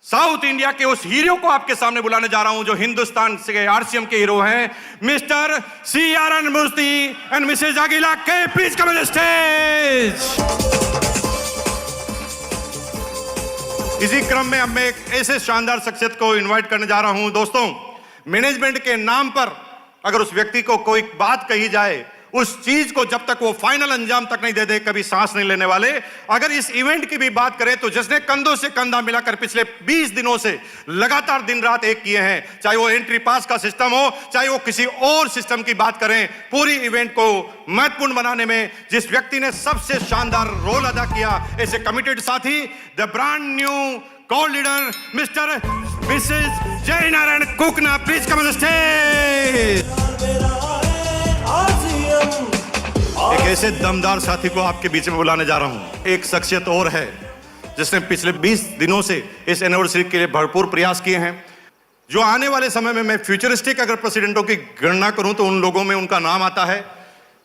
South India के उस hero को आपके सामने बुलाने जा रहा हूं जो हिंदुस्तान से आरसीएम के हीरो हैं, Mr CRN Murthy and Mrs Agila के। Please come on stage. इसी क्रम में अब मैं एक ऐसे शानदार शख्सियत को इनवाइट करने जा रहा हूं। दोस्तों, मैनेजमेंट के नाम पर अगर उस व्यक्ति को कोई बात कही जाए, उस चीज को जब तक वो फाइनल अंजाम तक नहीं दे दे, कभी सांस नहीं लेने वाले। अगर इस इवेंट की भी बात करें तो जिसने कंधों से कंधा मिलाकर पिछले 20 दिनों से लगातार दिन रात एक किए हैं, चाहे वो एंट्री पास का सिस्टम हो, चाहे वो किसी और सिस्टम की बात करें, पूरी इवेंट को महत्वपूर्ण बनाने में जिस व्यक्ति ने सबसे शानदार रोल अदा किया, ऐसे कमिटेड साथी, the brand new core leader mister missus Jay Narayan Kukna. Please come on stage. एक ऐसे दमदार साथी को आपके बीच में बुलाने जा रहा हूं। एक शख्सियत और है जिसने पिछले 20 दिनों से इस एनिवर्सरी के लिए भरपूर प्रयास किए हैं। जो आने वाले समय में मैं फ्यूचरिस्टिक अगर प्रेसिडेंटों की गणना करूं तो उन लोगों में उनका नाम आता है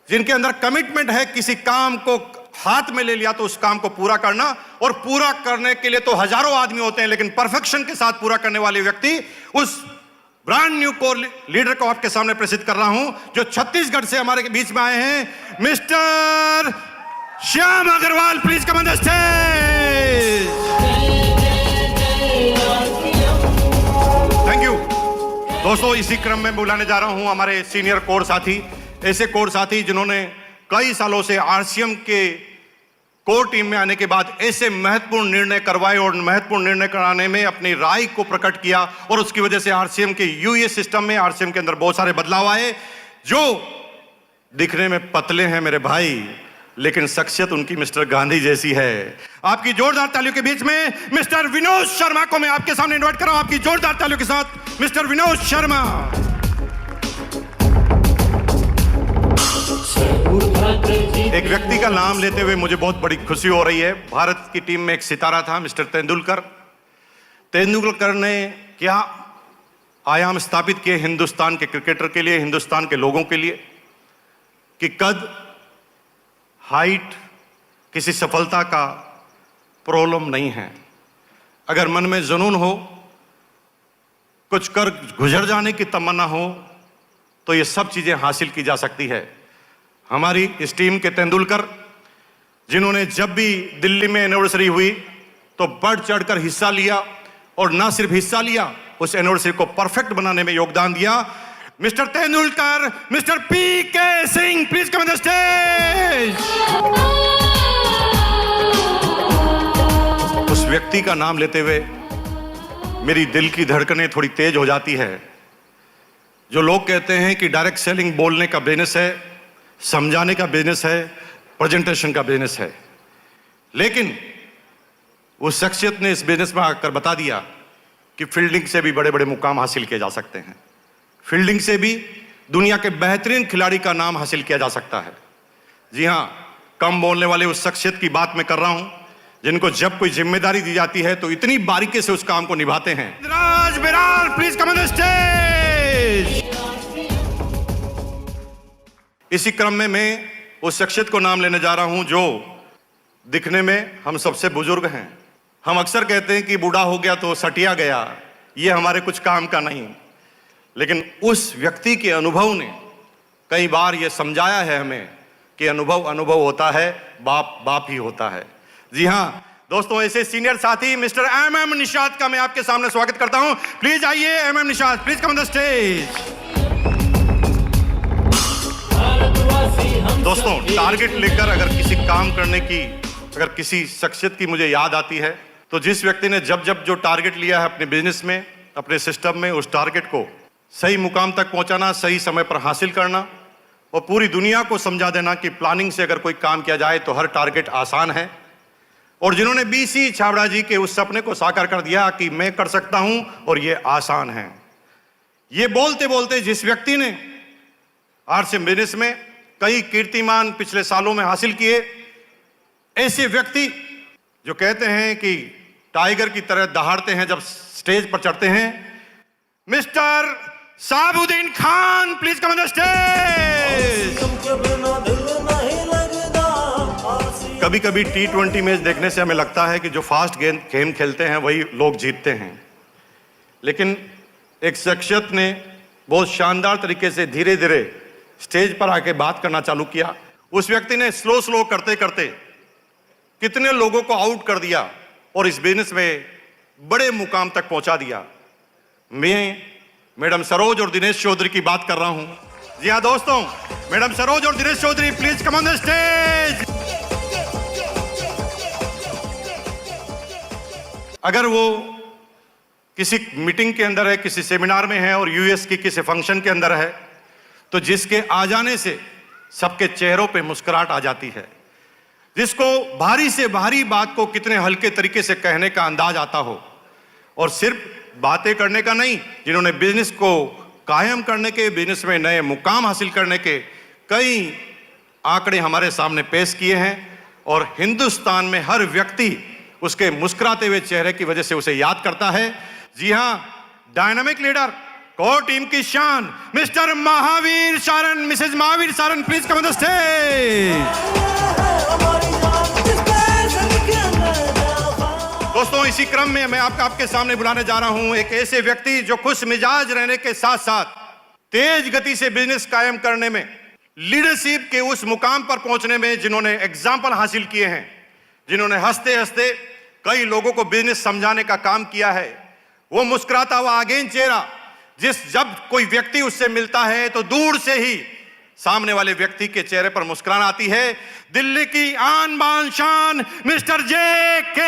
जिनके अंदर कमिटमेंट है। किसी काम को हाथ में ले लिया तो उस काम को पूरा करना, और पूरा करने के लिए तो हजारों आदमी होते हैं, लेकिन परफेक्शन के साथ पूरा करने वाले व्यक्ति, उस ब्रांड न्यू कोर लीडर को आपके सामने प्रस्तुत कर रहा हूं जो छत्तीसगढ़ से हमारे बीच में आए हैं, Mr Shyam Agarwal. Please come on the stage. Thank you. दोस्तों, इसी क्रम में बुलाने जा रहा हूं हमारे सीनियर कोर साथी, ऐसे कोर साथी जिन्होंने कई सालों से आरसीएम के कोर टीम में आने के बाद ऐसे महत्वपूर्ण निर्णय करवाए और महत्वपूर्ण निर्णय कराने में अपनी राय को प्रकट किया, और उसकी वजह से आरसीएम के यूए सिस्टम में, आरसीएम के अंदर बहुत सारे बदलाव आए। जो दिखने में पतले हैं मेरे भाई, लेकिन शख्सियत उनकी मिस्टर गांधी जैसी है। आपकी जोरदार तालियों के बीच में मिस्टर विनोद शर्मा को मैं आपके सामने इन्वाइट कर रहा हूं। आपकी जोरदार तालियों के साथ मिस्टर विनोद शर्मा। एक व्यक्ति का नाम लेते हुए मुझे बहुत बड़ी खुशी हो रही है। भारत की टीम में एक सितारा था, मिस्टर तेंदुलकर। तेंदुलकर ने क्या आयाम स्थापित किए हिंदुस्तान के क्रिकेटर के लिए, हिंदुस्तान के लोगों के लिए, कि कद, हाइट किसी सफलता का प्रॉब्लम नहीं है। अगर मन में जुनून हो, कुछ कर गुजर जाने की तमन्ना हो, तो ये सब चीजें हासिल की जा सकती है। हमारी इस टीम के तेंदुलकर, जिन्होंने जब भी दिल्ली में एनिवर्सरी हुई तो बढ़ चढ़कर हिस्सा लिया, और ना सिर्फ हिस्सा लिया, उस एनिवर्सरी को परफेक्ट बनाने में योगदान दिया, mister Tendulkar, mister PK Singh. Please come on the stage. उस व्यक्ति का नाम लेते हुए मेरी दिल की धड़कनें थोड़ी तेज हो जाती है। जो लोग कहते हैं कि डायरेक्ट सेलिंग बोलने का बिजनेस है, समझाने का बिजनेस है, प्रेजेंटेशन का बिजनेस है, लेकिन उस शख्सियत ने इस बिजनेस में आकर बता दिया कि फील्डिंग से भी बड़े बड़े मुकाम हासिल किए जा सकते हैं। फील्डिंग से भी दुनिया के बेहतरीन खिलाड़ी का नाम हासिल किया जा सकता है। जी हां, कम बोलने वाले उस शख्सियत की बात मैं कर रहा हूं जिनको जब कोई जिम्मेदारी दी जाती है तो इतनी बारीकी से उस काम को निभाते हैं। राज बिरार, please come on the stage. इसी क्रम में मैं उस शख्सियत को नाम लेने जा रहा हूं जो दिखने में हम सबसे बुजुर्ग हैं। हम अक्सर कहते हैं कि बूढ़ा हो गया तो सटिया गया, ये हमारे कुछ काम का नहीं, लेकिन उस व्यक्ति के अनुभव ने कई बार ये समझाया है हमें कि अनुभव होता है, बाप बाप ही होता है। जी हां दोस्तों, ऐसे सीनियर साथी मिस्टर MM निषाद का मैं आपके सामने स्वागत करता हूं। प्लीज आइए MM Nishad, please come on the stage. दोस्तों, टारगेट लेकर अगर किसी काम करने की, अगर किसी शख्सियत की मुझे याद आती है तो जिस व्यक्ति ने जब जो टारगेट लिया है अपने बिजनेस में, अपने सिस्टम में, उस टारगेट को सही मुकाम तक पहुंचाना, सही समय पर हासिल करना, और पूरी दुनिया को समझा देना कि प्लानिंग से अगर कोई काम किया जाए तो हर टारगेट आसान है। और जिन्होंने BC छाबड़ा जी के उस सपने को साकार कर दिया कि मैं कर सकता हूं और ये आसान है। ये बोलते बोलते जिस व्यक्ति ने आरसीएम बिजनेस में कई कीर्तिमान पिछले सालों में हासिल किए, ऐसे व्यक्ति जो कहते हैं कि टाइगर की तरह दहाड़ते हैं जब स्टेज पर चढ़ते हैं, mister Sabuddin Khan. Please come on the stage. कभी कभी T20 मैच देखने से हमें लगता है कि जो फास्ट गेम खेलते हैं वही लोग जीतते हैं, लेकिन एक शख्सियत ने बहुत शानदार तरीके से धीरे धीरे स्टेज पर आके बात करना चालू किया। उस व्यक्ति ने स्लो करते करते कितने लोगों को आउट कर दिया और इस बिजनेस में बड़े मुकाम तक पहुंचा दिया। मैं मैडम सरोज और दिनेश चौधरी की बात कर रहा हूं। जी हाँ दोस्तों, मैडम सरोज और Dinesh Chaudhary, please come on the stage. अगर वो किसी मीटिंग के अंदर है, किसी सेमिनार में है और यूएस की किसी फंक्शन के अंदर है, तो जिसके आ जाने से सबके चेहरों पे मुस्कुराहट आ जाती है, जिसको भारी से भारी बात को कितने हल्के तरीके से कहने का अंदाज आता हो, और सिर्फ बातें करने का नहीं, जिन्होंने बिजनेस को कायम करने के, बिजनेस में नए मुकाम हासिल करने के कई आंकड़े हमारे सामने पेश किए हैं। और हिंदुस्तान में हर व्यक्ति उसके मुस्कुराते हुए चेहरे की वजह से उसे याद करता है। जी हां, डायनामिक लीडर, कोर टीम की शान, Mr Mahavir Saran, Mrs Mahavir Saran, please come on the stage. दोस्तों, इसी क्रम में मैं आपके सामने बुलाने जा रहा हूं एक ऐसे व्यक्ति जो खुश मिजाज रहने के साथ साथ तेज गति से बिजनेस कायम करने में, लीडरशिप के उस मुकाम पर पहुंचने में जिन्होंने एग्जाम्पल हासिल किए हैं, जिन्होंने हंसते हंसते कई लोगों को बिजनेस समझाने का काम किया है। वो मुस्कुराता हुआ आगेन चेहरा, जब कोई व्यक्ति उससे मिलता है तो दूर से ही सामने वाले व्यक्ति के चेहरे पर मुस्कुराहट आती है। दिल्ली की आन बान शान, mister J.K.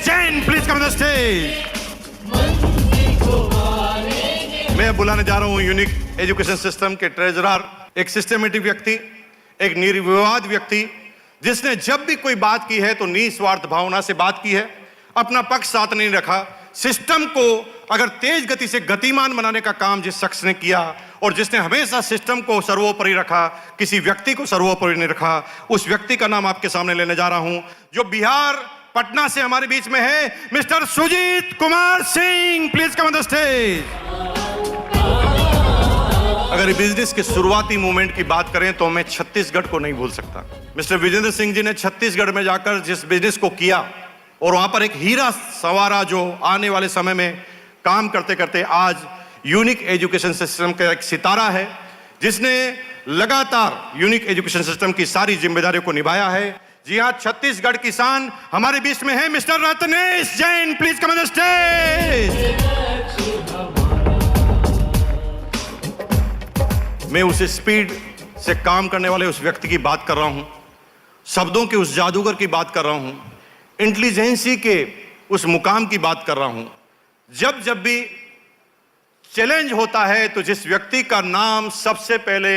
Jain, please come on the stage. मैं बुलाने जा रहा हूं यूनिक एजुकेशन सिस्टम के ट्रेजरर, एक सिस्टमेटिक व्यक्ति, एक निर्विवाद व्यक्ति, जिसने जब भी कोई बात की है तो निस्वार्थ भावना से बात की है, अपना पक्ष साथ नहीं रखा। सिस्टम को अगर तेज गति से गतिमान बनाने का काम जिस शख्स ने किया और जिसने हमेशा सिस्टम को सर्वोपरि रखा, किसी व्यक्ति को सर्वोपरि नहीं रखा, उस व्यक्ति का नाम आपके सामने लेने जा रहा हूं, जो बिहार पटना से हमारे बीच में है, Mr Sujeet Kumar Singh, please come on the stage. अगर बिजनेस के शुरुआती मूवमेंट की बात करें तो मैं छत्तीसगढ़ को नहीं भूल सकता। मिस्टर विजेंद्र सिंह जी ने छत्तीसगढ़ में जाकर जिस बिजनेस को किया और वहां पर एक हीरा सवारा, जो आने वाले समय में काम करते करते आज यूनिक एजुकेशन सिस्टम का एक सितारा है, जिसने लगातार यूनिक एजुकेशन सिस्टम की सारी जिम्मेदारियों को निभाया है। जी हां, छत्तीसगढ़ किसान हमारे बीच में है, mister Ratnesh Jain, please come on the stage. मैं उस स्पीड से काम करने वाले उस व्यक्ति की बात कर रहा हूं, शब्दों के उस जादूगर की बात कर रहा हूं, इंटेलिजेंसी के उस मुकाम की बात कर रहा हूं। जब भी चैलेंज होता है तो जिस व्यक्ति का नाम सबसे पहले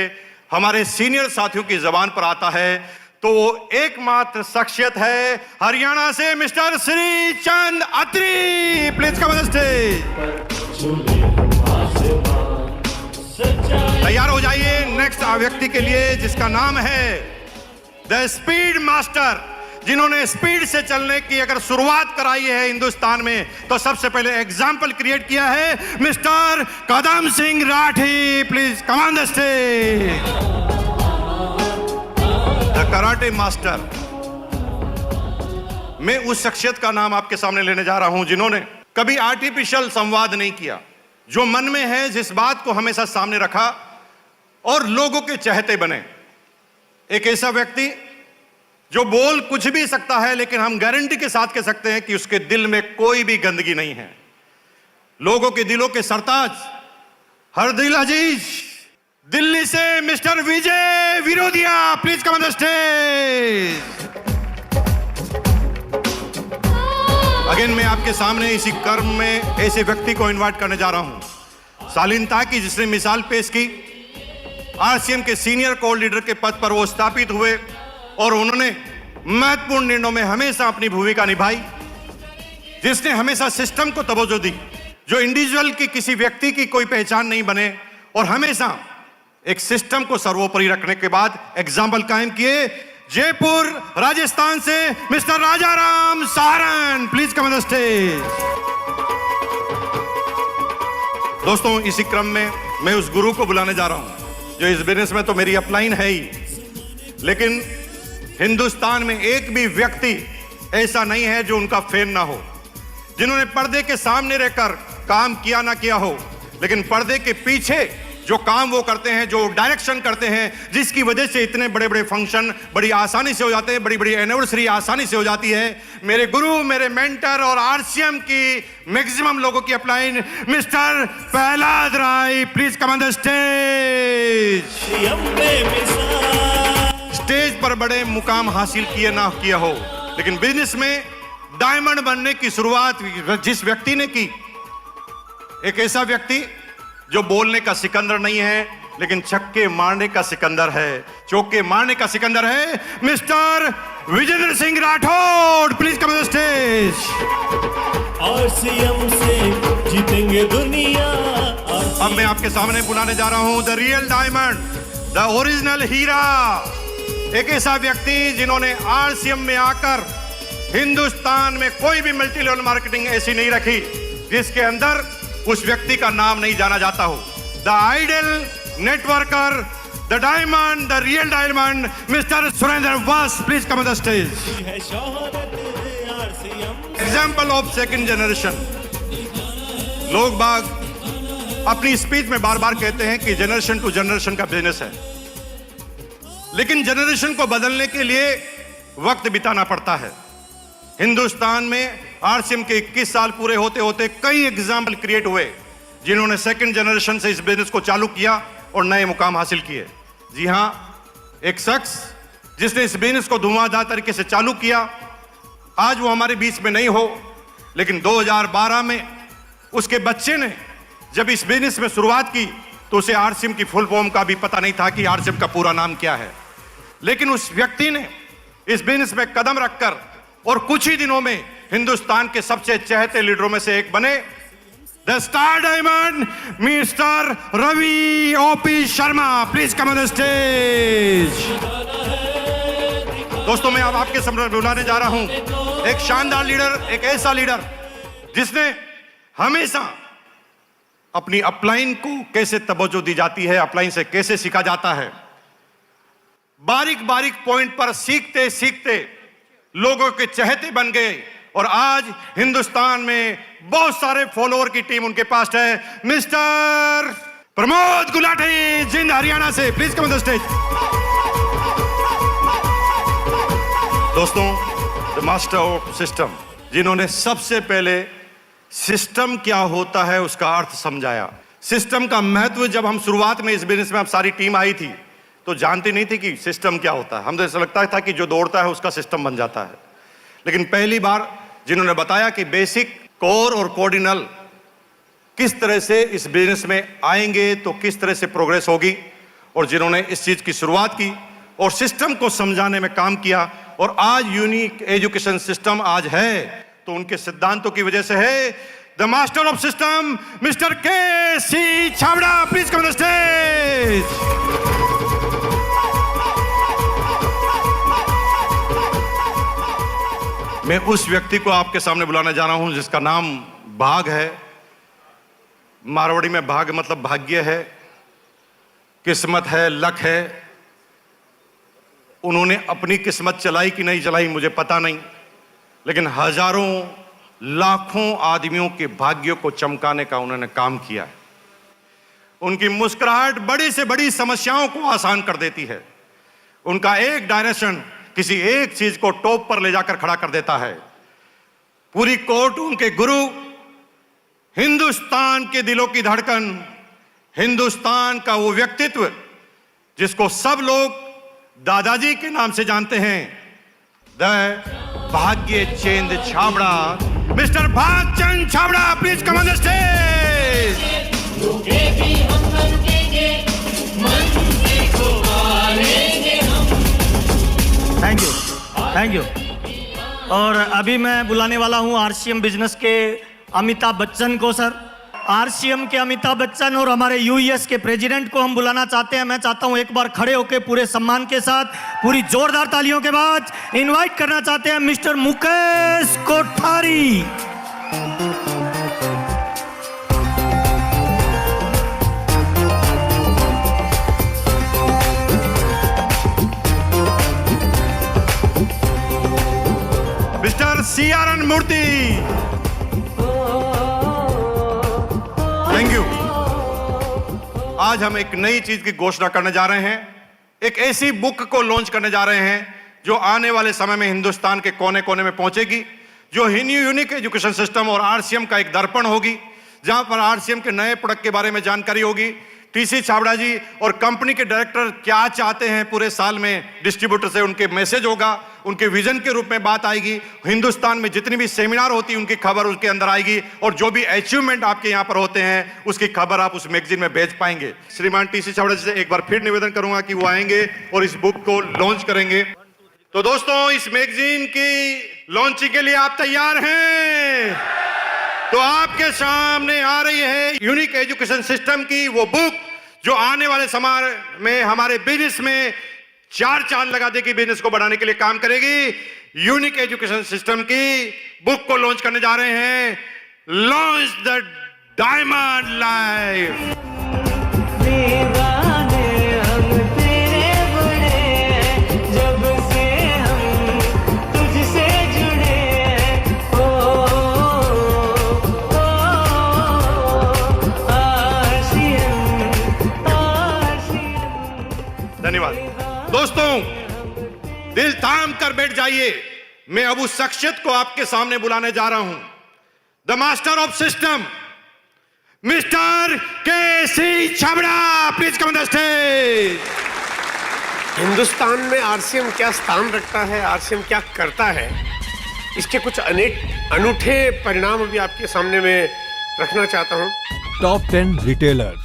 हमारे सीनियर साथियों की जबान पर आता है तो वो एकमात्र शख्सियत है हरियाणा से, Mr Shri Chand Atri, please come on the stage. तैयार हो जाइए नेक्स्ट व्यक्ति के लिए, जिसका नाम है द स्पीड मास्टर, जिन्होंने स्पीड से चलने की अगर शुरुआत कराई है हिंदुस्तान में तो सबसे पहले एग्जाम्पल क्रिएट किया है, mister Kadam Singh Rathi, please come on the stage. The karate master. मैं उस शख्सियत का नाम आपके सामने लेने जा रहा हूं जिन्होंने कभी आर्टिफिशियल संवाद नहीं किया, जो मन में है जिस बात को हमेशा सामने रखा और लोगों के चहेते बने। एक ऐसा व्यक्ति जो बोल कुछ भी सकता है, लेकिन हम गारंटी के साथ कह सकते हैं कि उसके दिल में कोई भी गंदगी नहीं है। लोगों के दिलों के सरताज, हर दिल अजीज, दिल्ली से mister Vijay Virodhiya, please come on the stage. Again मैं आपके सामने इसी कर्म में ऐसे व्यक्ति को इनवाइट करने जा रहा हूं, शालीनता की, जिसने मिसाल पेश की। आरसीएम के सीनियर कोर लीडर के पद पर वो स्थापित हुए और उन्होंने महत्वपूर्ण निर्णयों में हमेशा अपनी भूमिका निभाई, जिसने हमेशा सिस्टम को तवज्जो दी, जो इंडिविजुअल की, किसी व्यक्ति की कोई पहचान नहीं बने और हमेशा एक सिस्टम को सर्वोपरि रखने के बाद एग्जाम्पल कायम किए। जयपुर राजस्थान से mister Rajaram Saran, please come on the stage. दोस्तों, इसी क्रम में मैं उस गुरु को बुलाने जा रहा हूं जो इस बिजनेस में तो मेरी अपलाइन है ही, लेकिन हिंदुस्तान में एक भी व्यक्ति ऐसा नहीं है जो उनका फैन ना हो, जिन्होंने पर्दे के सामने रहकर काम किया ना किया हो, लेकिन पर्दे के पीछे जो काम वो करते हैं, जो डायरेक्शन करते हैं, जिसकी वजह से इतने बड़े बड़े फंक्शन बड़ी आसानी से हो जाते हैं, बड़ी बड़ी एनिवर्सरी आसानी से हो जाती है। मेरे गुरु, मेरे मेंटर और आरसीएम की मैक्सिमम लोगों की upline Mr Prahlad Rai, please come on the stage. Stage पर बड़े मुकाम हासिल किए ना किया हो, लेकिन बिजनेस में डायमंड बनने की शुरुआत जिस व्यक्ति ने की, एक ऐसा व्यक्ति जो बोलने का सिकंदर नहीं है, लेकिन छक्के मारने का सिकंदर है, चौके मारने का सिकंदर है, Mr Vijendra Singh Rathore, please come on the stage. RCM से जीतेंगे दुनिया। अब मैं आपके सामने बुलाने जा रहा हूं the real diamond, the original हीरा, एक ऐसा व्यक्ति जिन्होंने आरसीएम में आकर हिंदुस्तान में कोई भी मल्टी लेवल मार्केटिंग ऐसी नहीं रखी जिसके अंदर उस व्यक्ति का नाम नहीं जाना जाता हो। The idol networker, the diamond, the real diamond, mister Surendra Vas, please come on the stage. Example of second generation. लोग बाग अपनी स्पीच में बार बार कहते हैं कि जनरेशन टू जनरेशन का बिजनेस है, लेकिन जनरेशन को बदलने के लिए वक्त बिताना पड़ता है। हिंदुस्तान में आरसीएम के 21 साल पूरे होते होते कई एग्जाम्पल क्रिएट हुए जिन्होंने सेकंड जनरेशन से इस बिजनेस को चालू किया और नए मुकाम हासिल किए। जी हां, एक शख्स जिसने इस बिजनेस को धुआंधार तरीके से चालू किया, आज वो हमारे बीच में नहीं हो, लेकिन 2012 में उसके बच्चे ने जब इस बिजनेस में शुरुआत की तो उसे आरसीएम की फुल फॉर्म का भी पता नहीं था कि आरसीएम का पूरा नाम क्या है, लेकिन उस व्यक्ति ने इस बिजनेस में कदम रखकर और कुछ ही दिनों में हिंदुस्तान के सबसे चहेते लीडरों में से एक बने। The star diamond Mr Ravi OP Sharma, please come on the stage. दोस्तों, मैं अब आपके सामने बुलाने जा रहा हूं एक शानदार लीडर, एक ऐसा लीडर जिसने हमेशा अपनी अपलाइन को कैसे तवज्जो दी जाती है, अपलाइन से कैसे सीखा जाता है, बारीक बारीक पॉइंट पर सीखते सीखते लोगों के चहेते बन गए और आज हिंदुस्तान में बहुत सारे फॉलोअर की टीम उनके पास है। मिस्टर प्रमोद गुलाटी, जिंद हरियाणा से, please come on the stage. दोस्तों, द मास्टर ऑफ सिस्टम, जिन्होंने सबसे पहले सिस्टम क्या होता है उसका अर्थ समझाया। सिस्टम का महत्व जब हम शुरुआत में इस बिजनेस में अब सारी टीम आई थी तो जानती नहीं थी कि सिस्टम क्या होता है। हमको ऐसा लगता था कि जो दौड़ता है उसका सिस्टम बन जाता है, लेकिन पहली बार जिन्होंने बताया कि बेसिक, कोर और कोऑर्डिनल किस तरह से इस बिजनेस में आएंगे तो किस तरह से प्रोग्रेस होगी, और जिन्होंने इस चीज की शुरुआत की और सिस्टम को समझाने में काम किया और आज यूनिक एजुकेशन सिस्टम आज है तो उनके सिद्धांतों की वजह से है। The master of system mister K C Chhabra, please come on the stage. मैं उस व्यक्ति को आपके सामने बुलाने जा रहा हूं जिसका नाम भाग है। मारवाड़ी में भाग मतलब भाग्य है, किस्मत है, लक है। उन्होंने अपनी किस्मत चलाई कि नहीं चलाई मुझे पता नहीं, लेकिन हजारों लाखों आदमियों के भाग्यों को चमकाने का उन्होंने काम किया है। उनकी मुस्कुराहट बड़ी से बड़ी समस्याओं को आसान कर देती है। उनका एक डायरेक्शन किसी एक चीज को टॉप पर ले जाकर खड़ा कर देता है। पूरी कोर्ट उनके गुरु, हिंदुस्तान के दिलों की धड़कन, हिंदुस्तान का वो व्यक्तित्व जिसको सब लोग दादाजी के नाम से जानते हैं, the Bhagya Chand Chhabra, mister Bhagchand Chhabra, please come on the stage. Thank you. और अभी मैं बुलाने वाला हूं आरसीएम बिजनेस के अमिताभ बच्चन को। सर, आरसीएम के अमिताभ बच्चन और हमारे यूएस के प्रेसिडेंट को हम बुलाना चाहते हैं। मैं चाहता हूं एक बार खड़े होकर पूरे सम्मान के साथ, पूरी जोरदार तालियों के बाद इनवाइट करना चाहते हैं Mr Mukesh Kothari. CRN Murthy. Thank you. आज हम एक नई चीज की घोषणा करने जा रहे हैं। एक ऐसी बुक को लॉन्च करने जा रहे हैं जो आने वाले समय में हिंदुस्तान के कोने कोने में पहुंचेगी, जो यूनिक एजुकेशन सिस्टम और RCM का एक दर्पण होगी, जहां पर RCM के नए प्रोडक्ट के बारे में जानकारी होगी। TC छाबड़ा जी और कंपनी के डायरेक्टर क्या चाहते हैं पूरे साल में डिस्ट्रीब्यूटर से, उनके मैसेज होगा, उनके विजन के रूप में बात आएगी। हिंदुस्तान में जितनी भी सेमिनार होती है उनकी खबर उसके अंदर आएगी, और जो भी अचीवमेंट आपके यहाँ पर होते हैं उसकी खबर आप उस मैगजीन में भेज पाएंगे। श्रीमान TC छाबड़ा जी से एक बार फिर निवेदन करूंगा कि वो आएंगे और इस बुक को लॉन्च करेंगे। तो दोस्तों, इस मैगजीन की लॉन्चिंग के लिए आप तैयार हैं? तो आपके सामने आ रही है यूनिक एजुकेशन सिस्टम की वो बुक जो आने वाले समय में हमारे बिजनेस में 4 चांद लगा देगी, बिजनेस को बढ़ाने के लिए काम करेगी। यूनिक एजुकेशन सिस्टम की बुक को लॉन्च करने जा रहे हैं। Launch the diamond life. धन्यवाद दोस्तों, दिल थाम कर बैठ जाइए। मैं अब उस शख्सियत को आपके सामने बुलाने जा रहा हूं, the master of system, mister KC Chhabra. Please come on the stage. Hindustan में RCM क्या स्थान रखता है, RCM क्या करता है, इसके कुछ अनेक अनूठे परिणाम अभी आपके सामने में रखना चाहता हूं। टॉप 10 रिटेलर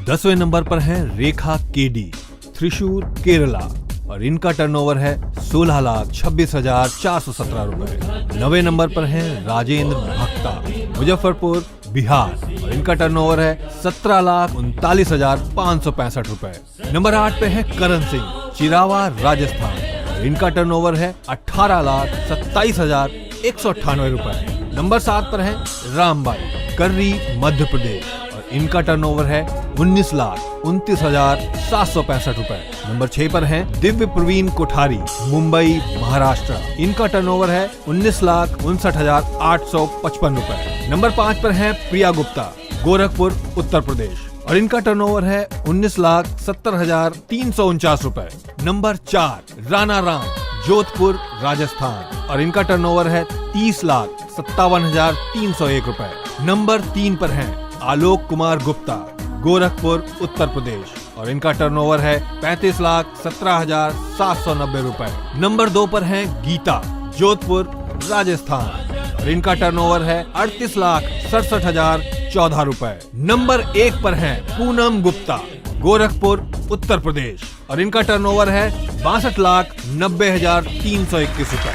10वें नंबर पर है रेखा KD, त्रिशूर, केरला, और इनका टर्नओवर है 16,26,417 रुपए। 9वें नंबर पर है राजेंद्र भक्ता, मुजफ्फरपुर, बिहार, और इनका टर्नओवर है 17,39,565 रुपए। नंबर 8 पे है करण सिंह, चिरावा, राजस्थान, और इनका टर्नओवर है 18,27,198 रुपए। नंबर 7 पर है रामबाई, कर्री, मध्य प्रदेश, इनका टर्नओवर है 19,29,765 रुपए। नंबर 6 पर हैं दिव्य प्रवीण कोठारी, मुंबई, महाराष्ट्र, इनका टर्नओवर है 19,59,855 रुपए। नंबर 5 पर हैं प्रिया गुप्ता, गोरखपुर, उत्तर प्रदेश, और इनका टर्नओवर है 19,70,349 रुपए। नंबर 4 राणा राम, जोधपुर, राजस्थान, और इनका टर्नओवर है 30,57,301 रुपए। नंबर 3 पर हैं आलोक कुमार गुप्ता, गोरखपुर, उत्तर प्रदेश, और इनका टर्नओवर है 35,17,790 रुपए। नंबर 2 पर हैं गीता, जोधपुर, राजस्थान, और इनका टर्नओवर है 38,67,014 रुपए। नंबर 1 पर हैं पूनम गुप्ता, गोरखपुर, उत्तर प्रदेश, और इनका टर्नओवर है 62,90,321 रुपए।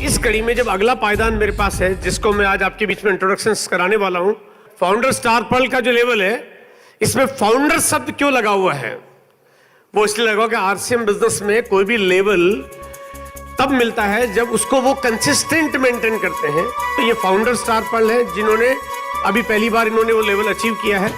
इस कड़ी में जब अगला पायदान मेरे पास है, जिसको मैं आज आपके बीच में इंट्रोडक्शन कराने वाला हूं, फाउंडर स्टार पर्ल का जो लेवल है, इसमें फाउंडर शब्द क्यों लगा हुआ है? वो इसलिए लगा कि RCM बिजनेस में कोई भी लेवल तब मिलता है जब उसको वो कंसिस्टेंट मेंटेन करते हैं। तो ये फाउंडर स्टार पर्ल है, जिन्होंने अभी पहली बार इन्होंने वो लेवल अचीव किया है।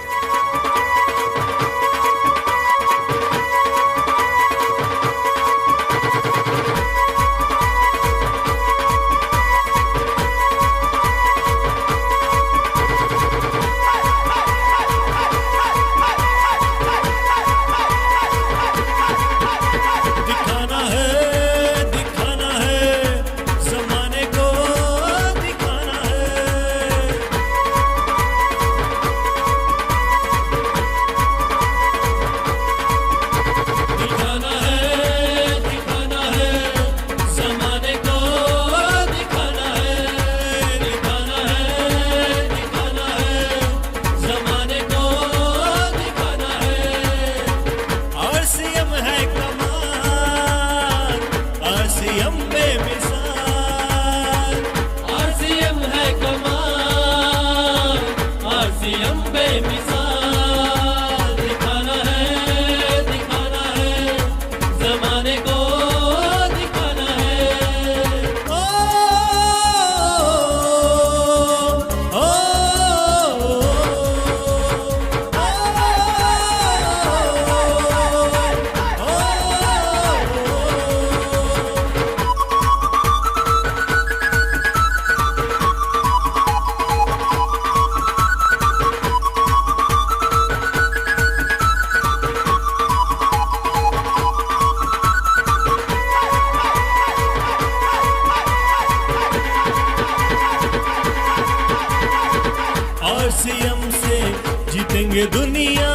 जीतेंगे दुनिया,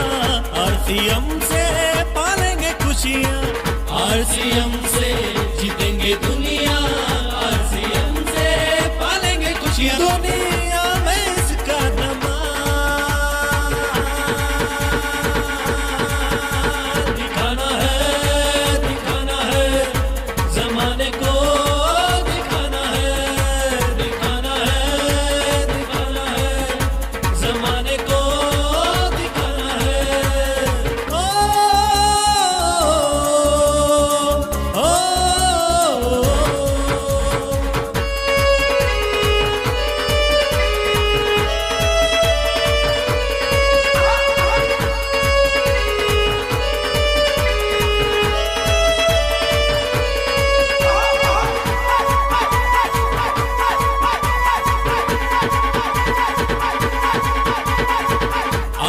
आरसीएम से पालेंगे खुशियाँ, आरसीएम से जीतेंगे दुनिया, आरसीएम से पालेंगे खुशियाँ। दुनिया में इसका दमाम दिखाना है जमाने को, दिखाना है जमाने को, दिखाना है। ओ, ओ, ओ, ओ,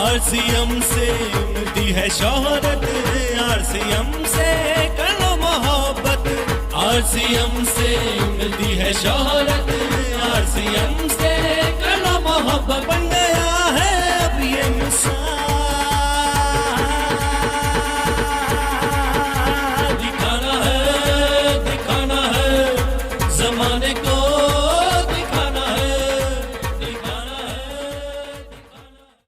आरसीएम से मिलती है शोहरत, आरसीएम से कर लो मोहब्बत, आरसीएम से मिलती है शोहरत, आरसीएम से